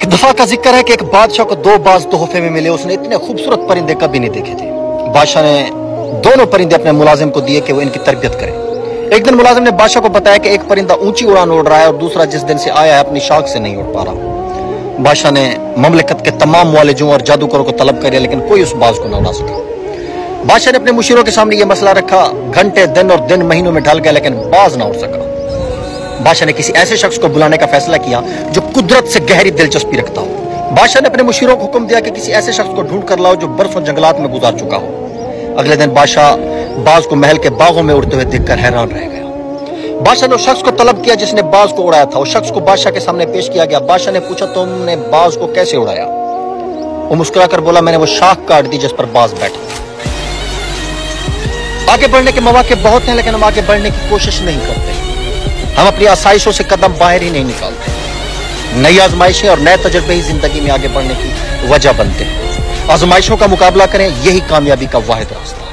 दफा का जिक्र है कि एक बादशाह को दो बाज तोहफे में मिले। उसने इतने खूबसूरत परिंदे कभी नहीं देखे थे। बादशाह ने दोनों परिंदे अपने मुलाजिम को दिए कि वो इनकी तरबियत करे। एक दिन मुलाजिम ने बादशाह को बताया कि एक परिंदा ऊंची उड़ान उड़ रहा है और दूसरा जिस दिन से आया है अपनी शाख से नहीं उड़ पा रहा। बादशाह ने ममलकत के तमाम मुआलिजों और जादूगरों को तलब कर लिया, लेकिन कोई उस बाज को ना उड़ा सका। बादशाह ने अपने मुशीरों के सामने यह मसला रखा। घंटे दिन और दिन महीनों में ढल गए, लेकिन बाज ना उड़ सका। बादशाह ने किसी ऐसे शख्स को बुलाने का फैसला किया जो कुदरत से गहरी दिलचस्पी रखता हो। बादशाह ने अपने मुशीरों को हुक्म दिया कि किसी ऐसे शख्स को ढूंढ कर लाओ जो बरसों जंगलात में गुजार चुका हो। अगले दिन बादशाह बाज को महल के बागों में उड़ते हुए देखकर हैरान रह गया। बादशाह ने उस शख्स को तलब किया जिसने बाज को उड़ाया था। उस शख्स को बादशाह के सामने पेश किया गया। बादशाह ने पूछा, तुमने बाज को कैसे उड़ाया? वो मुस्कुराकर बोला, मैंने वो शाख काट दी जिस पर बाज बैठा। आगे बढ़ने के मौके बहुत हैं, लेकिन हम आगे बढ़ने की कोशिश नहीं करते। हम अपनी आसाइशों से कदम बाहर ही नहीं निकालते। नई आजमाइशें और नए तजुर्बे ही जिंदगी में आगे बढ़ने की वजह बनते हैं। आजमाइशों का मुकाबला करें, यही कामयाबी का वाहिद रास्ता।